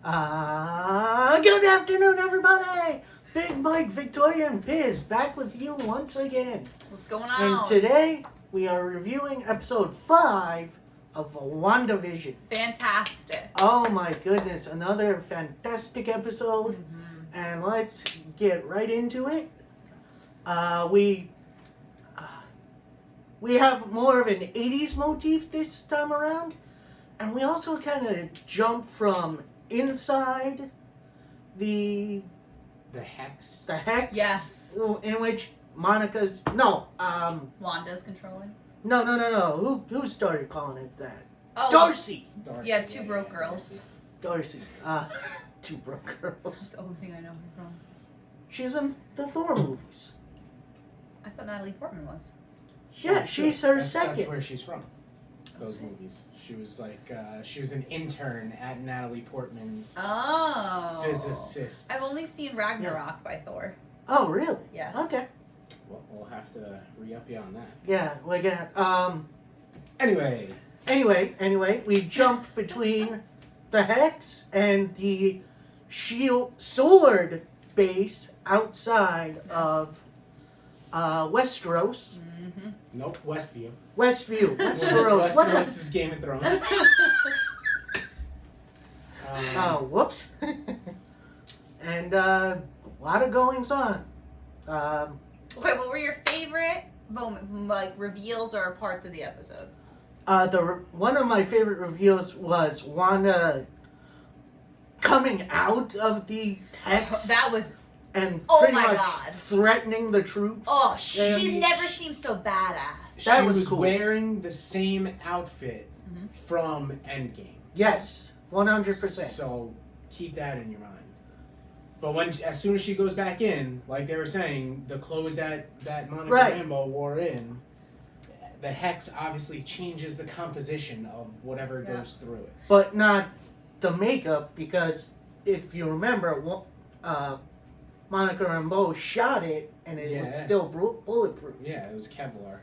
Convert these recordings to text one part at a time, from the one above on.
Good afternoon, everybody! Big Mike, Victoria, and Piz back with you once again. What's going on? And today, we are reviewing episode 5 of WandaVision. Fantastic. Oh my goodness, another fantastic episode. Mm-hmm. And let's get right into it. We have more of an 80s motif this time around. And we also kind of jump from inside the hex. Yes. In which Wanda's controlling. No. Who started calling it that? Oh, Darcy. Yeah, two broke girls. Darcy. Two broke That's girls. the only thing I know her from. She's in the Thor movies. I thought Natalie Portman was. Yeah, she's her That's second. where she's from. Those movies. She was like, she was an intern at Natalie Portman's physicist. I've only seen Ragnarok by Thor. Oh, really? Yes. Okay. Well, we'll have to re-up you on that. Yeah, we're gonna. Anyway, we jump between the Hex and the sword base outside of Westeros. Mm-hmm. nope, Westview. Westview. Westeros. Westeros is Game of Thrones. Oh, whoops. And a lot of goings on. Okay, what were your favorite reveals or parts of the episode? One of my favorite reveals was Wanda coming out of the Hex. That was and Oh pretty my much God. threatening the troops. Oh, she And- never seemed so badass. That she was was cool. wearing the same outfit Mhm. from Endgame. Yes, 100%. So keep that in your mind. But as soon as she goes back in, like they were saying, the clothes that Monica Right. Rambeau wore in, the Hex obviously changes the composition of whatever Yeah. goes through it. But not the makeup, because if you remember, Monica Rambeau shot it, and it was Yeah. still bulletproof. Yeah, it was Kevlar.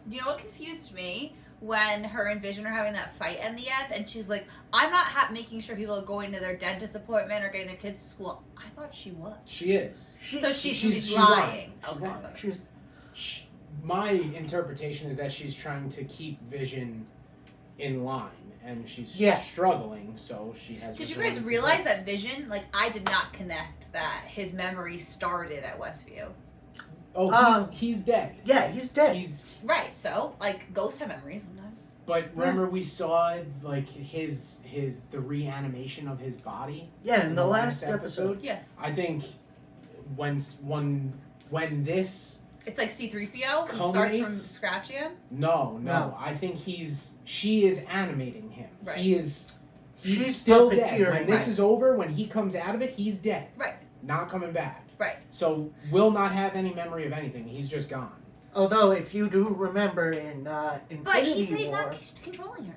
You know what confused me? When her and Vision are having that fight in the end, and she's like, I'm not making sure people are going to their dentist appointment or getting their kids to school. I thought she was. She is. So she's she's lying. lying. She's Okay. lying. She's My interpretation is that she's trying to keep Vision in line, and she's Yeah. struggling, so she has. Did you resorted guys to realize this. that Vision, I did not connect that his memory started at Westview. Oh, he's dead. Yeah, he's dead. He's Right, so, ghosts have memories sometimes. But remember, we saw the reanimation of his body. Yeah, in the last episode. Yeah. I think when this It's like C-3PO, who starts from Culminates? scratch again. No. I think she is animating him. Right. He's She's still dead. puppeteering When this him. is over, when he comes out of it, he's dead. Right. Not coming back. Right. So will not have any memory of anything. He's just gone. Although, if you do remember in But Infinity he said he's War, not controlling her.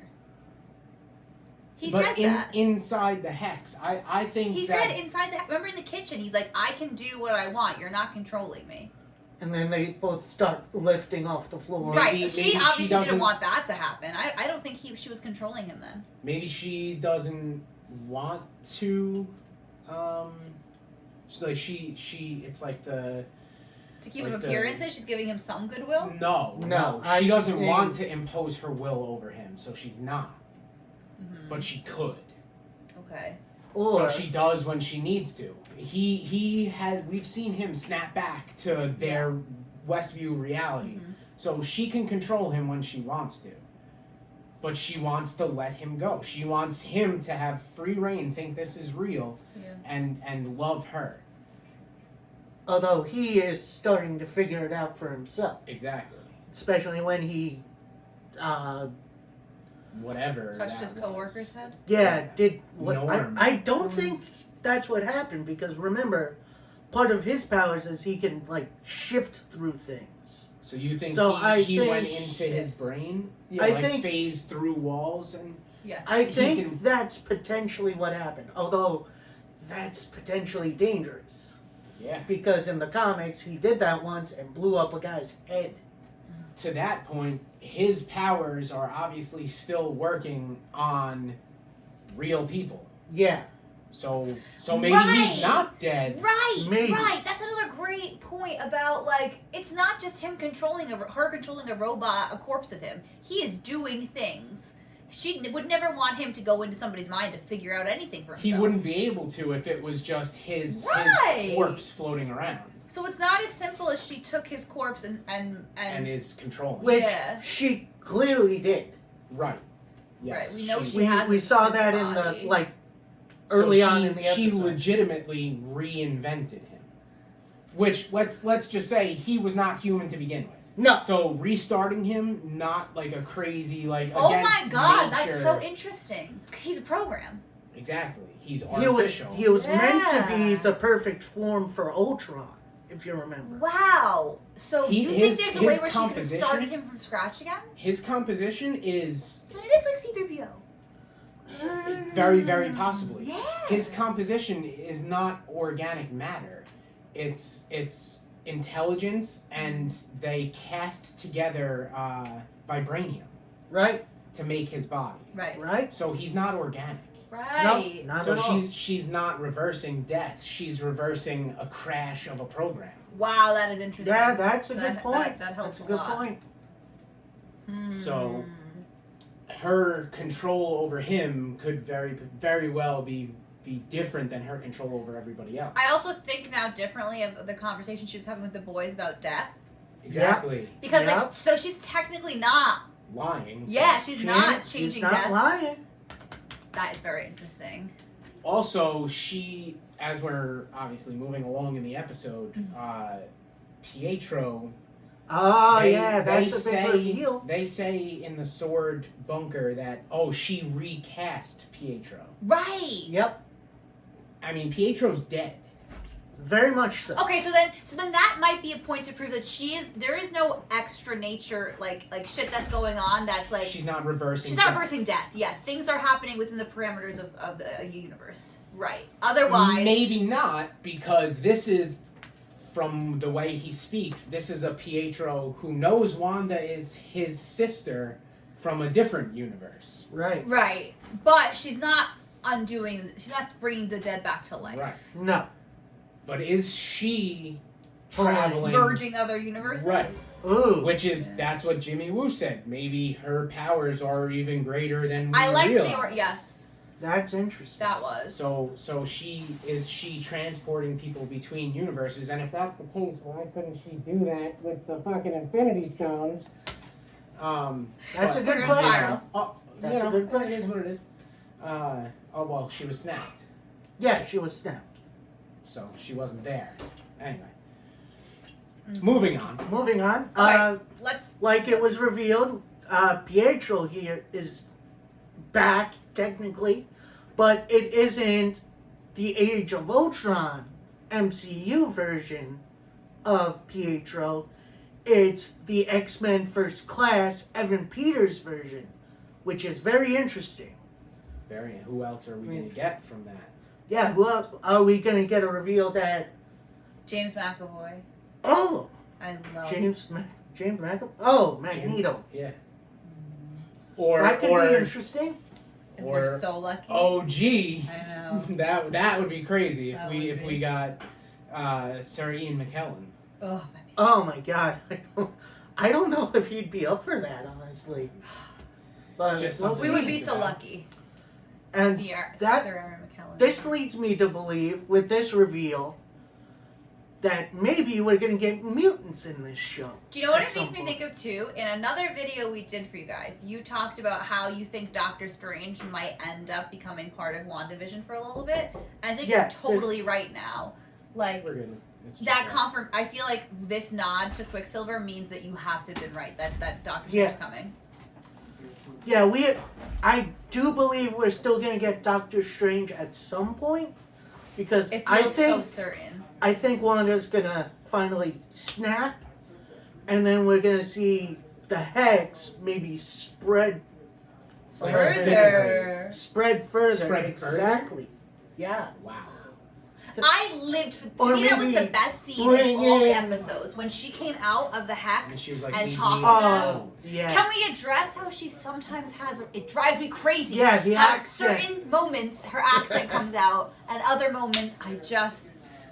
He but said that. inside the Hex, I think He that said inside remember in the kitchen, he's like, I can do what I want. You're not controlling me. and then they both start lifting off the floor. Right. maybe She she obviously doesn't- didn't want that to happen. I don't think she was controlling him then. maybe she doesn't want to. She's like she. It's like the. To keep Like him the- appearances, she's giving him some goodwill. No, She I doesn't think- want to impose her will over him, so she's not. Mm-hmm. But she could. Okay. Or So she does when she needs to. We've seen him snap back to their Westview reality. Mhm. So she can control him when she wants to. But she wants to let him go. She wants him to have free reign, think this is real, Yeah. and love her. although he is starting to figure it out for himself, Exactly. especially when he, Whatever. Touched that his was. coworker's head. did what? Norm. I don't think that's what happened, because remember, part of his powers is he can shift through things. So you think So I he think- went into his brain? Yeah, I think- phased through walls and. Yes. I He think can- that's potentially what happened. Although that's potentially dangerous, Yeah. because in the comics he did that once and blew up a guy's head. To that point, his powers are obviously still working on real people. Yeah. So maybe he's Right. not dead. Right, Maybe. right. That's another great point about, like, it's not just him controlling her controlling a robot, a corpse of him. He is doing things. She would never want him to go into somebody's mind to figure out anything for himself. He wouldn't be able to if it was just his Right. corpse floating around So it's not as simple as she took his corpse and is controlling. Which Yeah. she clearly did. Right. Yes. Right, we know she We, has we a saw physical that in body. the, like, So early on in the she episode. legitimately reinvented him. Which let's just say he was not human to begin with. No. So restarting him, not like a crazy like Oh against my god, nature. that's so interesting. 'Cause he's a program. Exactly. He's He was artificial. meant to be Yeah. the perfect form for Ultron, if you remember. Wow. So He- you his- think there's a way his where she could have composition- started him from scratch again? His composition is So it is like C-3PO. very, very possibly. Yeah. His composition is not organic matter. It's intelligence, and they cast together vibranium Right? to make his body. Right. Right? So he's not organic. Right. Not So at all. she's not reversing death. She's reversing a crash of a program. Wow, that is interesting. Yeah, that's a good That- point. that helps That's a a good lot. point. So- Her control over him could very well be different than her control over everybody else. I also think now differently of the conversation she was having with the boys about death. Exactly. Because, Yeah. like, so she's technically not. Lying. Yeah, she's not She's changing not death. lying. That is very interesting. Also, she, as we're obviously moving along in the episode, Pietro. Oh, they- yeah, they that's a big reveal. They say in the sword bunker that she recast Pietro. Right. Yep, I mean, Pietro's dead. very much so. Okay, so then that might be a point to prove that there is no extra nature like shit that's going on that's like She's not reversing. she's not death. reversing death. Yeah, things are happening within the parameters of the universe. Right. Otherwise, Maybe not, because this is, from the way he speaks, this is a Pietro who knows Wanda is his sister from a different universe. Right. right. But she's not she's not bringing the dead back to life. Right. No. But is she Hold on. traveling? Merging other universes. Right. Ooh. Which is, Yeah. that's what Jimmy Woo said. Maybe her powers are even greater than we I like that realize. they were yes, That's interesting. that was. So she transporting people between universes, and if that's the case, why couldn't she do that with the fucking Infinity Stones? That's a but- good We're gonna question. spiral. Oh, That's a good It is question. what it is. Well, she was snapped, Yeah, she was snapped. so she wasn't there. Anyway, Mm-hmm. moving on. Moving on. Okay. Let's. Like it was revealed, Pietro here is back, technically, but it isn't the Age of Ultron MCU version of Pietro. It's the X-Men First Class Evan Peters version, which is very interesting. Who else are we going to get from that? Yeah, who else? Are we going to get a reveal that, James McAvoy. oh, I love. James McAvoy? Oh, Magneto. Yeah. Or That could or be interesting. If or- we're so lucky. OG. I know. that would be crazy if That we would if be. we got Sir Ian McKellen. Oh, my Oh my god. I don't know if he'd be up for that, honestly. But Just we'll We see. would be so lucky. And Sir that- Aaron McKellen. this leads me to believe, with this reveal, that maybe we're going to get mutants in this show. Do you know what at it makes some me think of too? In another video we did for you guys, you talked about how you think Doctor Strange might end up becoming part of WandaVision for a little bit. And I think Yeah, you're totally right now. Like We're good. It's just that I feel like this nod to Quicksilver means that you have to have been right. That Doctor Strange is coming. Yeah, I do believe we're still going to get Doctor Strange at some point. Because It I feels think so certain. I think Wanda's gonna finally snap, and then we're gonna see the Hex maybe spread Further. Spread further. Spread further? Exactly. Yeah. Wow. I lived for. Or To me, that was maybe the best scene bring in all the in- episodes when she came out of the And hex she was like, and "Leave talked me to them. alone." yeah. Can we address how she sometimes has? It drives me crazy. Yeah, the how accent. certain moments her accent comes out, and other moments I just.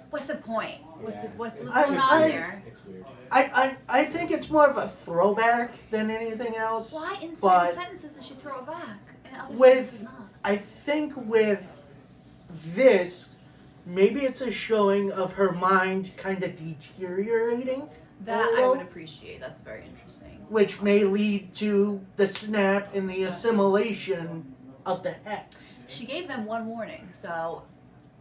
What's the point? What's Yeah. what's It's- going it's on weird. there? It's weird. I think it's more of a throwback than anything else. Why in certain But sentences does she throw it back, and other With- sentences not? I think with this, maybe it's a showing of her mind kind of deteriorating, That I little, would appreciate. That's very interesting. which may lead to the snap and the assimilation of the hex. She gave them one warning, so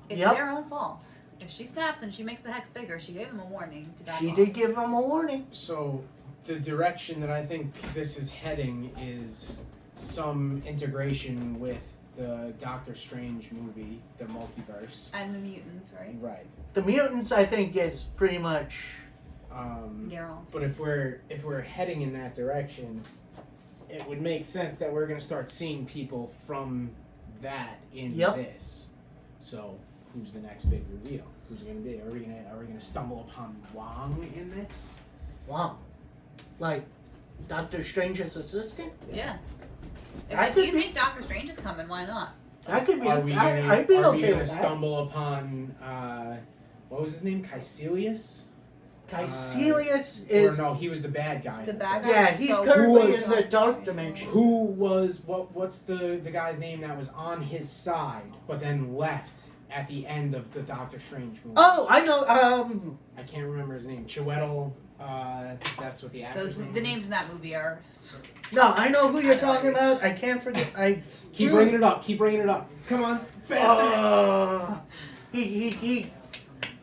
it's Yep. their own fault. If she snaps and she makes the hex bigger, she gave them a warning to back She off. did give them a warning. So, the direction that I think this is heading is some integration with the Doctor Strange movie, the multiverse. And the mutants, right? Right. The mutants, I think, is pretty much. Geralt. But if we're heading in that direction, it would make sense that we're gonna start seeing people from that in Yep. this. So, who's the next big reveal? Who's it gonna be? Are we gonna stumble upon Wong in this? Wow. Like, Doctor Strange's assistant? Yeah. I If could you be- think Doctor Strange is coming, why not? That could be. Are we gonna, I'd be are we okay gonna with that. stumble upon what was his name? Caecilius? Caecilius is. Or no, he was the bad guy. The in bad first. guy? Yeah, he's So currently who was- in the dark dimension. Who was what's the guy's name that was on his side but then left at the end of the Doctor Strange movie? Oh, I know. I can't remember his name. Chiwetel, that's what the actor's name The is. names in that movie are. No, I know who you're talking about. I can't forget. Keep bringing it up. Keep bringing it up. Come on, faster. He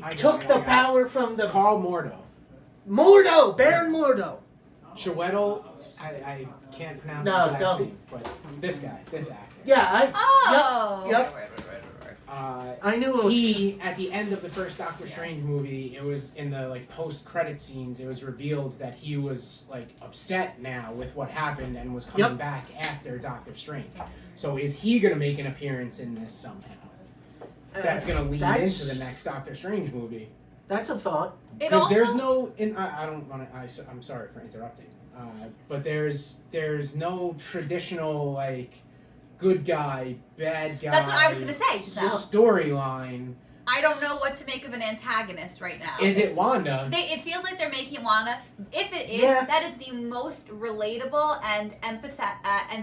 I got took it, the I got it. power from the Carl Mordo. Mordo, Baron Mordo. Chiwetel, I can't pronounce No, his last don't. name, but this guy, this actor. Yeah, Oh! Yep. Right. I knew it was. He at the end of the first Doctor Strange movie, it was in the like post-credit scenes. It was revealed that he was like upset now with what happened and was coming Yep. back after Doctor Strange. So is he gonna make an appearance in this somehow? That's gonna lead that's- into the next Doctor Strange movie. That's a thought. It Because also. there's no, I don't want to. I'm sorry for interrupting. But there's no traditional like good guy, bad guy. That's what I was gonna say just now. Storyline. I don't know what to make of an antagonist right now. Is it It's- Wanda? It feels like they're making it Wanda. If it is, Yeah. that is the most relatable and and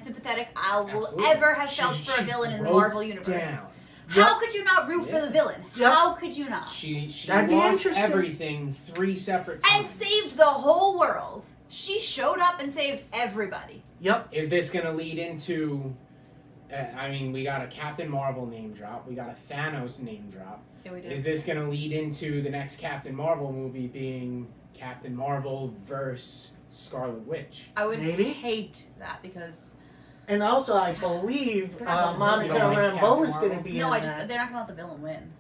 sympathetic I will Absolutely. ever have She- felt for a she villain in the broke Marvel universe. down. How could you not root for Yeah. the villain? Yep. How could you not? She That'd be lost interesting. everything 3 separate And times. saved the whole world. She showed up and saved everybody. Yep. Is this gonna lead into? I mean, we got a Captain Marvel name drop. We got a Thanos name drop. Yeah, we Is this gonna lead into the next Captain Marvel movie being Captain Marvel versus Scarlet Witch? I would Maybe. hate that because And also, I believe They're not gonna Monica You don't like Rambeau Captain is going to Marvel? be no, in I just that. they're not gonna let the villain win.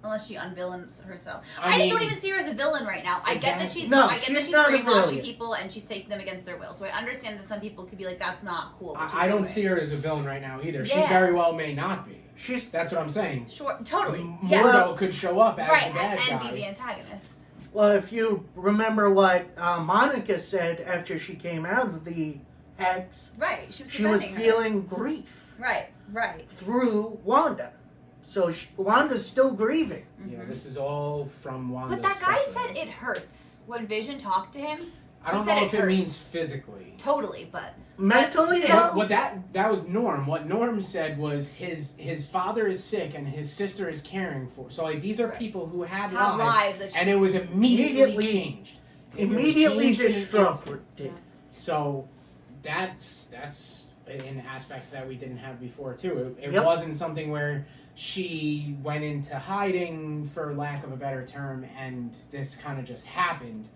Unless she unvillains herself. I I just don't mean- even see her as a villain right now. I get that Exactly. she's No, I get that she's she's not a brainwashing villain. people and she's taking them against their will. So I understand that some people could be like, that's not cool. what I don't she's see doing. her as a villain right now either. She Yeah. very well may not be. She's That's what I'm saying. Sure, totally. Mordo Yeah. could show up as Right, the bad and guy. be the antagonist. well. If you remember what Monica said after she came out of the hex, Right. she was defending her. feeling grief Right. through Wanda. So Wanda's still grieving. Yeah, Mhm. this is all from Wanda. But that guy said it hurts when Vision talked to him. I don't he said know it if it hurts. means physically. Totally, but Mentally, still- though, What that was Norm. What Norm said was his father is sick and his sister is caring for. So like these are Right. people who had have lives, lives that and it was immediately Immediately- changed. It was immediately changed in an instant. disrupted. So that's an aspect that we didn't have before too. It Yep. wasn't something where she went into hiding, for lack of a better term, and this kind of just happened.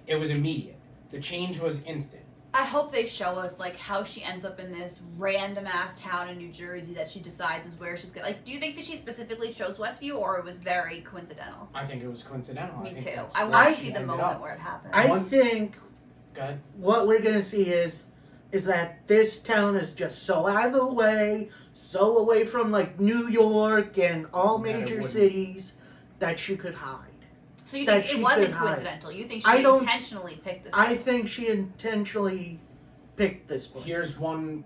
It was immediate. The change was instant. I hope they show us like how she ends up in this random ass town in New Jersey that she decides is where she's gonna. Like, do you think that she specifically chose Westview, or it was very coincidental? I think it was coincidental. Me I think too. that's I where want to she see the ended moment up. where it happened. I One- think Go ahead. what we're gonna see is that this town is just so out of the way, so away from like New York and all That it major wouldn't- cities that she could hide. So you that think she it wasn't could hide. coincidental? You think I she don't- intentionally picked this? I place? think she intentionally picked this place. Here's one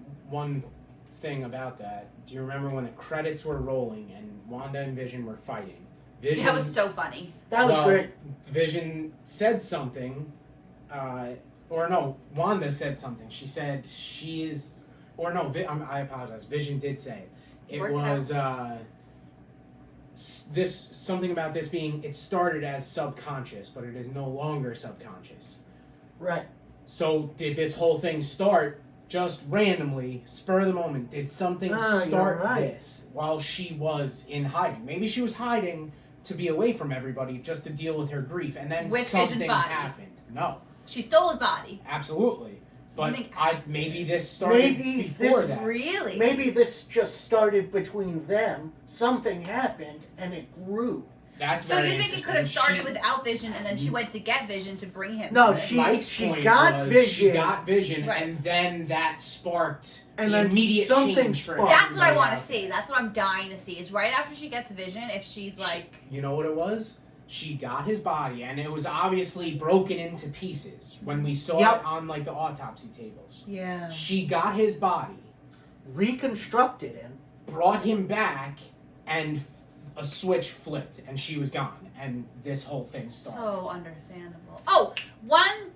thing about that. Do you remember when the credits were rolling and Wanda and Vision were fighting? Vision, That was so funny. That was great. Vision said something, or no, Wanda said something. She said she is, or no, I apologize. Vision did say it. It Worked was this something about this being. It started as subconscious, but it is no longer subconscious. Right. So did this whole thing start just randomly, spur of the moment? Did something start you're right. this while she was in hiding? Maybe she was hiding to be away from everybody, just to deal with her grief, and then With something Vision's body. happened. No, She stole his body. absolutely. But think maybe this started Maybe before this- that. Really? Maybe this just started between them. Something happened and it grew. That's So very you think it interesting. could have started She- without Vision, and then she went to get Vision to bring him? No, to this? she Mike's point got was Vision. She got Vision, Right. and then that sparked And the then immediate something change for sparked. That's what I everybody want to out see. there. That's what I'm dying to see. Is right after she gets Vision, if she's like, You know what it was? She got his body, and it was obviously broken into pieces when we saw Yep. it on like the autopsy tables. yeah, She got his body, Reconstructed him. brought him back, and a switch flipped, and she was gone, and this whole thing started. so understandable. Oh, one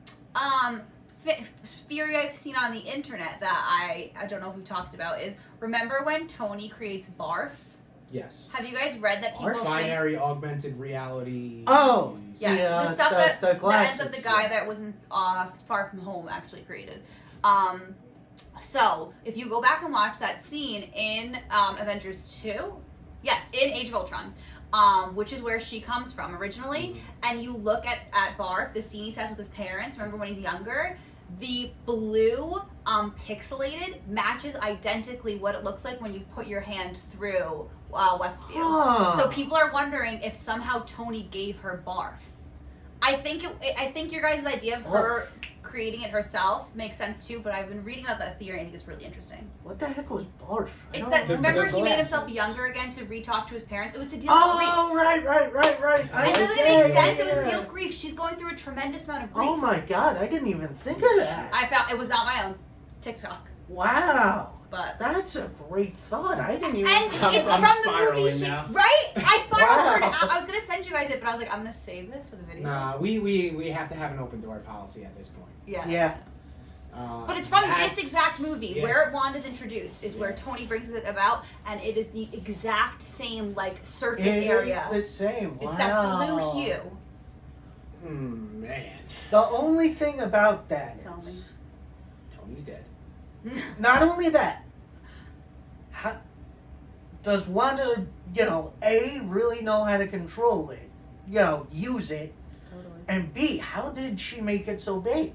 theory I've seen on the internet that I don't know if we've talked about is, remember when Tony creates Barf? Yes. Have you guys read that people think? Binary augmented reality. Oh, Yes, Yeah, the stuff the that ends glasses, up the guy yeah. that wasn't Far From Home actually created. So if you go back and watch that scene in Avengers 2, yes, in Age of Ultron, which is where she comes from originally, and you look at Barf, the scene he has with his parents, remember when he's younger, the blue pixelated matches identically what it looks like when you put your hand through Westview. Huh. So people are wondering if somehow Tony gave her Barf. I think your guys' idea of her creating it herself makes sense too, but I've been reading about that theory and I think it's really interesting. What the heck was Barf? I It's don't that, The- remember the he made himself glasses. younger again to re-talk to his parents? It was to deal Oh, with grief. right. It doesn't Yeah, make yeah, sense. It was yeah. to deal with grief. She's going through a tremendous amount of grief. Oh my god, I didn't even think of that. I found it was not my own TikTok, Wow. but That's a great thought. I didn't even and think it's I'm from the movie. spiraling She, now. right? I spiraled. Wow. I was gonna send you guys it, but I was like, I'm gonna save this for the video. Nah, we have to have an open door policy at this point. Yeah. Yeah. But it's from That's- this exact movie yeah. where Wanda's introduced is where Yeah. Tony brings it about, and it is the exact same like circus It area. is the same. It's that blue Wow. hue. Man, The only thing about that Tell me. is, Tony's dead. not only that, how, does Wanda, A, really know how to control it, use it, Totally. and B, how did she make it so big?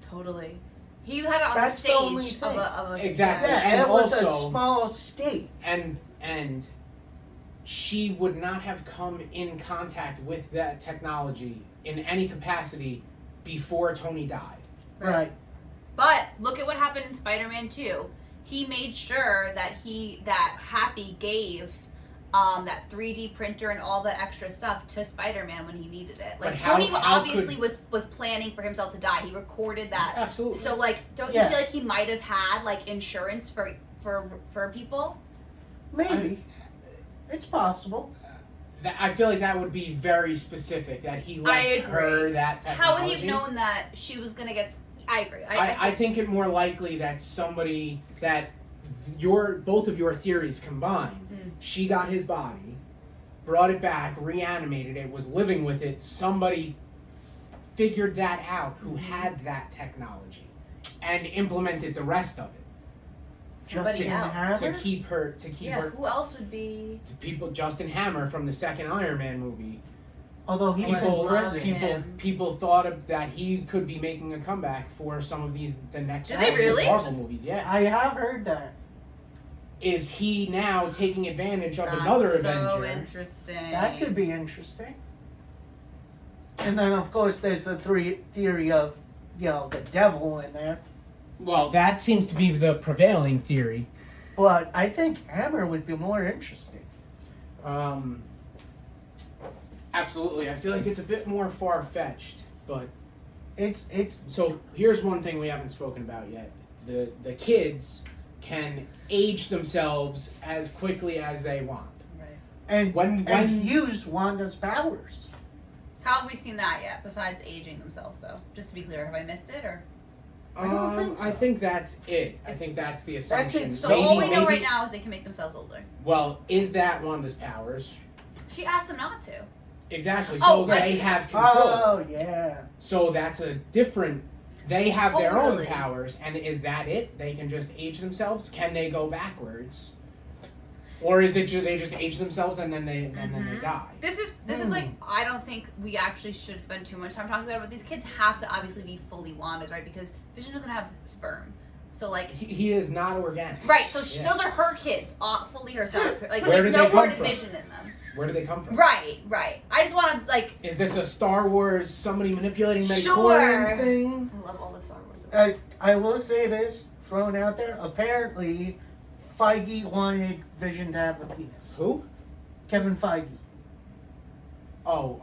Totally. He had it on That's the the only stage thing. of a Exactly. Yeah, and it was a also- small state. And she would not have come in contact with that technology in any capacity before Tony died. Right. But look at what happened in Spider-Man 2. He made sure that Happy gave that 3D printer and all that extra stuff to Spider-Man when he needed it. Like But how- Tony how obviously could- was planning for himself to die. He recorded that. Absolutely. So like, don't Yeah. you feel like he might have had like insurance for people? Maybe. It's possible. I feel like that would be very specific, that he I left agree. her that technology. How would he have known that she was gonna get? I agree. I think it more likely that somebody that both of your theories combined. She got his body, brought it back, reanimated it, was living with it. Somebody figured that out who had that technology and implemented the rest of it Somebody Justin else. Hammer? to keep her Yeah. Who else would be? people. Justin Hammer from the second Iron Man movie. Although he's People, in love prison. him. people thought that he could be making a comeback for some of the next Did they rounds of really? Marvel movies. Yeah, I have heard that. is he now taking advantage of That's another so Avenger? interesting. That could be interesting. And then, of course, there's the theory of, the devil in there. Well, that seems to be the prevailing theory. But I think Hammer would be more interesting. Absolutely. I feel like it's a bit more far-fetched, but It's so here's one thing we haven't spoken about yet. The kids can age themselves as quickly as they want. Right. and When- and use Wanda's powers. How have we seen that yet? Besides aging themselves, though. Just to be clear, have I missed it or? I don't think so. I think that's it. I think that's the assumption. So So all we know right now is they can make themselves older. Well, is that Wanda's powers? She asked them not to. Exactly. Oh, So I they see. have control. Oh yeah. So that's a different. They have their own Totally. powers, and is that it? They can just age themselves. Can they go backwards, or is it they just age themselves and then they die? This is like, I don't think we actually should spend too much time talking about it, but these kids have to obviously be fully Wanda's, right? Because Vision doesn't have sperm. So like He is not organic. right, so Yeah. those are her kids, fully herself. Like Where there's did no they come part of from? Vision in them. Where do they come from? Right. I just want to like. Is this a Star Wars somebody manipulating Sure. midichlorians thing? I love all the Star Wars. I will say this, thrown out there. Apparently, Feige wanted Vision to have a penis. Who? Kevin Feige. Oh,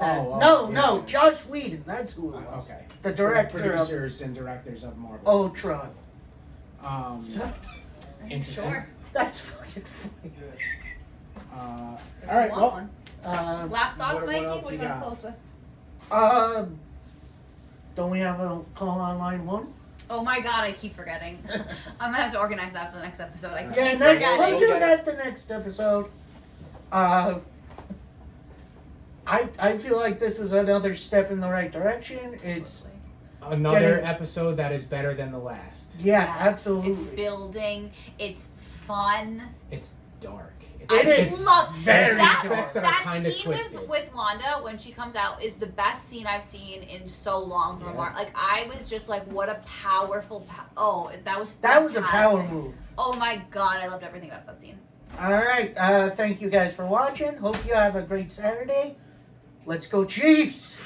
No, yeah. Josh Whedon. That's who it was. Okay. The director of Producers and directors of Marvel. Ultron. So, interesting. Sure. That's fucking funny. All There's right. a long Well, one. Uh, Last thoughts, what Mikey? else What do you you want got? to close with? don't we have a call on line one? Oh my god, I keep forgetting. I'm gonna have to organize that for the next episode. I Yeah, keep next, forgetting. we'll do that the next episode. I feel like this is another step in the right direction. It's another Getting- episode that is better than the last. yeah, Yes, absolutely. It's building. It's fun. It's dark. It I is love very that. aspects that are That kinda scene twisted. with Wanda when she comes out is the best scene I've seen in so long from Yeah. Marvel. Like I was just like, what a powerful. That was that was a power fantastic. move. Oh my god, I loved everything about that scene. All right. Thank you guys for watching. Hope you have a great Saturday. Let's go Chiefs!